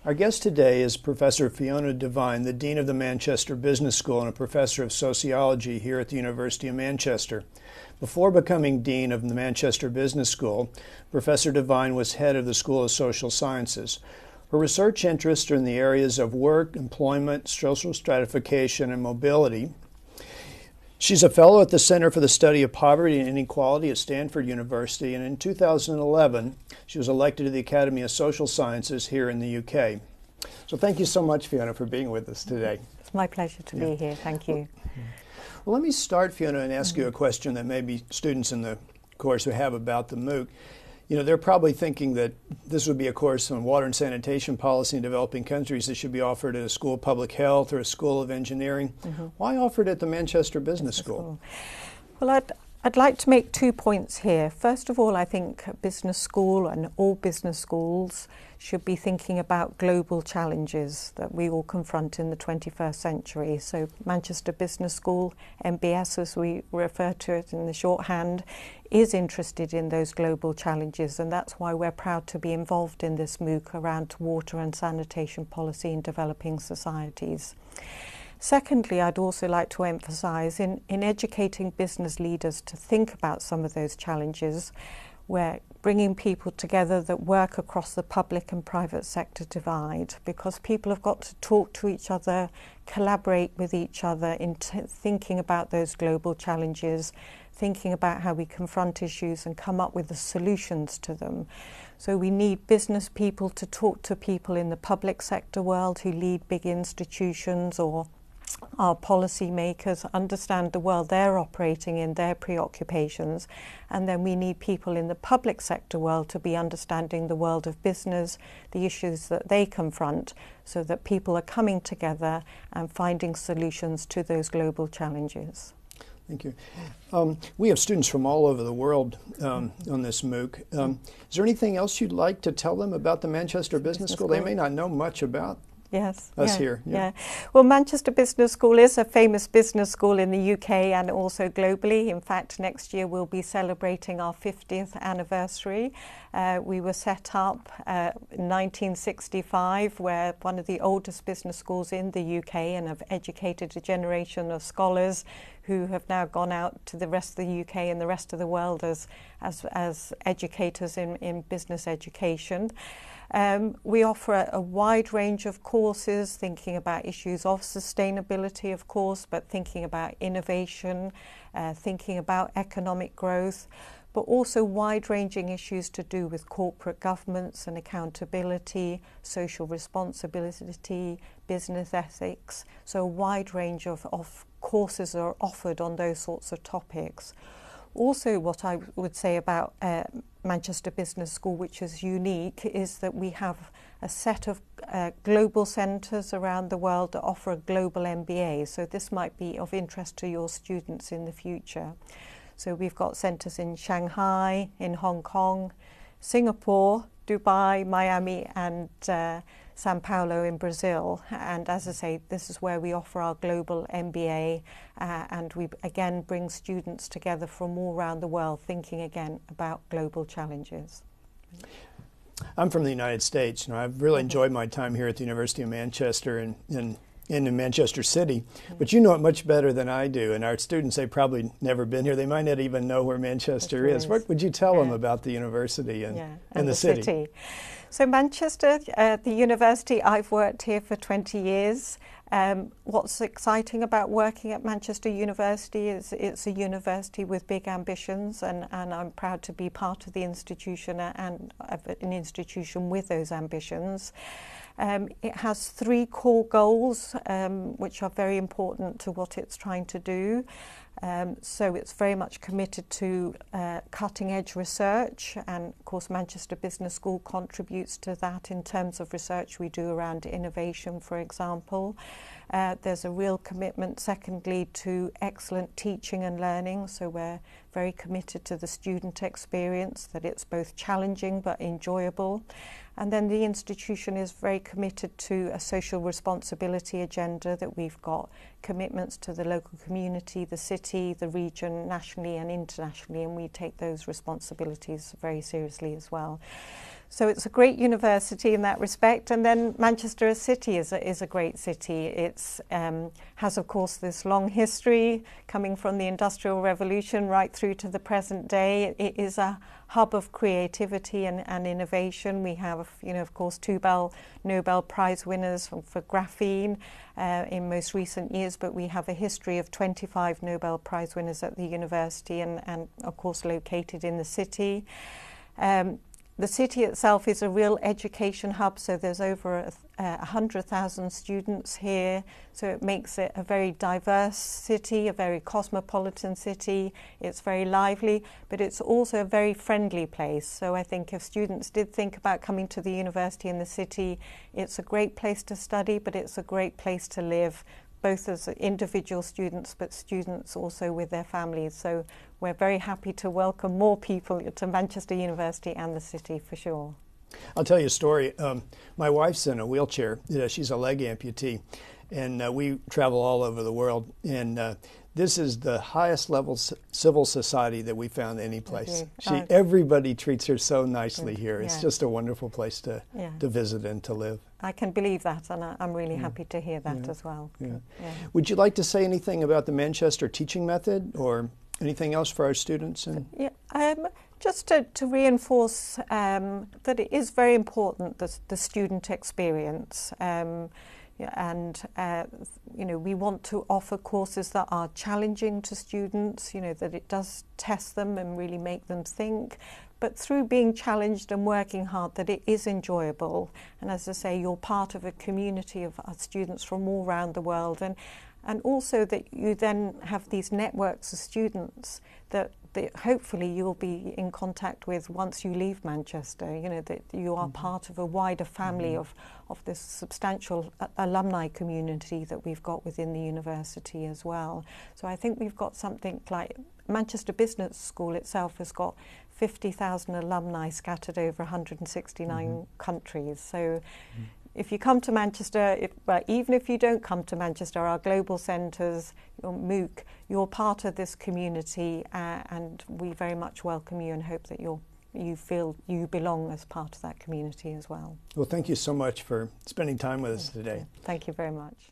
Our guest today is Professor Fiona Devine, the Dean of the Manchester Business School and a Professor of Sociology here at the University of Manchester. Before becoming Dean of the Manchester Business School, Professor Devine was head of the School of Social Sciences. Her research interests are in the areas of work, employment, social stratification, and mobility. She's a fellow at the Center for the Study of Poverty and Inequality at Stanford University, and in 2011, she was elected to the Academy of Social Sciences here in the UK. So thank you so much, Fiona, for being with us today. It's my pleasure to be here. Thank you. Well, let me start, Fiona, and ask you a question that maybe students in the course would have about the MOOC. You know, they're probably thinking that this would be a course on water and sanitation policy in developing countries that should be offered at a school of public health or a school of engineering. Why offer it at the Manchester Business School? Well, I'd like to make 2 points here. First of all, I think a business school and all business schools should be thinking about global challenges that we all confront in the 21st century. So Manchester Business School, AMBS as we refer to it in the shorthand, is interested in those global challenges, and that's why we're proud to be involved in this MOOC around water and sanitation policy in developing societies. Secondly, I'd also like to emphasise in educating business leaders to think about some of those challenges, we're bringing people together that work across the public and private sector divide, because people have got to talk to each other, collaborate with each other in thinking about those global challenges, thinking about how we confront issues and come up with the solutions to them. So we need business people to talk to people in the public sector world who lead big institutions or our policy makers, understand the world they're operating in, their preoccupations, and then we need people in the public sector world to be understanding the world of business, the issues that they confront, so that people are coming together and finding solutions to those global challenges. Thank you. We have students from all over the world on this MOOC. Is there anything else you'd like to tell them about the Manchester Business School? They may not know much about us here. Yeah. Well, Manchester Business School is a famous business school in the UK and also globally. In fact, next year we'll be celebrating our 50th anniversary. We were set up in 1965. We're one of the oldest business schools in the UK and have educated a generation of scholars who have now gone out to the rest of the UK and the rest of the world as educators in business education. We offer a wide range of courses, thinking about issues of sustainability, of course, but thinking about innovation, thinking about economic growth, but also wide-ranging issues to do with corporate governance and accountability, social responsibility, business ethics. So a wide range of courses are offered on those sorts of topics. Also, what I would say about Manchester Business School, which is unique, is that we have a set of global centres around the world that offer a global MBA. So this might be of interest to your students in the future. So we've got centres in Shanghai, in Hong Kong, Singapore, Dubai, Miami, and Sao Paulo in Brazil. And as I say, this is where we offer our global MBA, and we again bring students together from all around the world thinking again about global challenges. I'm from the United States. You know, I've really enjoyed my time here at the University of Manchester and in Manchester City, but you know it much better than I do, and our students, they've probably never been here. They might not even know where Manchester is. What would you tell them about the university and the city? So Manchester, the university, I've worked here for 20 years. What's exciting about working at Manchester University is it's a university with big ambitions, and I'm proud to be part of the institution and an institution with those ambitions. It has 3 core goals, which are very important to what it's trying to do. So it's very much committed to cutting-edge research, and of course Manchester Business School contributes to that in terms of research we do around innovation, for example. There's a real commitment, secondly, to excellent teaching and learning, so we're very committed to the student experience, that it's both challenging but enjoyable. And then the institution is very committed to a social responsibility agenda, that we've got commitments to the local community, the city, the region, nationally and internationally, and we take those responsibilities very seriously as well. So it's a great university in that respect, and then Manchester as city is a great city. It's has of course this long history coming from the Industrial Revolution right through to the present day. It is a hub of creativity and innovation. We have, of course, two Nobel Prize winners for graphene in most recent years, but we have a history of 25 Nobel Prize winners at the university, and of course located in the city. The city itself is a real education hub, so there's over 100,000 students here, so it makes it a very diverse city, a very cosmopolitan city. It's very lively, but it's also a very friendly place. So I think if students did think about coming to the university in the city, it's a great place to study, but it's a great place to live, both as individual students, but students also with their families. So we're very happy to welcome more people to Manchester University and the city for sure. I'll tell you a story. My wife's in a wheelchair. She's a leg amputee, and we travel all over the world. And this is the highest level civil society that we found any place. Everybody treats her so nicely here. It's just a wonderful place to visit and to live. I can believe that, and I'm really happy to hear that as well. Would you like to say anything about the Manchester teaching method, or anything else for our students? Just to reinforce that it is very important, the student experience. We want to offer courses that are challenging to students, that it does test them and really make them think, but through being challenged and working hard, that it is enjoyable. And as I say, you're part of a community of students from all around the world, and also that you then have these networks of students that hopefully you'll be in contact with once you leave Manchester, that you are part of a wider family of this substantial alumni community that we've got within the university as well. So I think we've got something like Manchester Business School itself has got 50,000 alumni scattered over 169 countries. So if you come to Manchester, even if you don't come to Manchester, our global centres, your MOOC, you're part of this community, and we very much welcome you and hope that you feel you belong as part of that community as well. Well, thank you so much for spending time with us today. Thank you very much.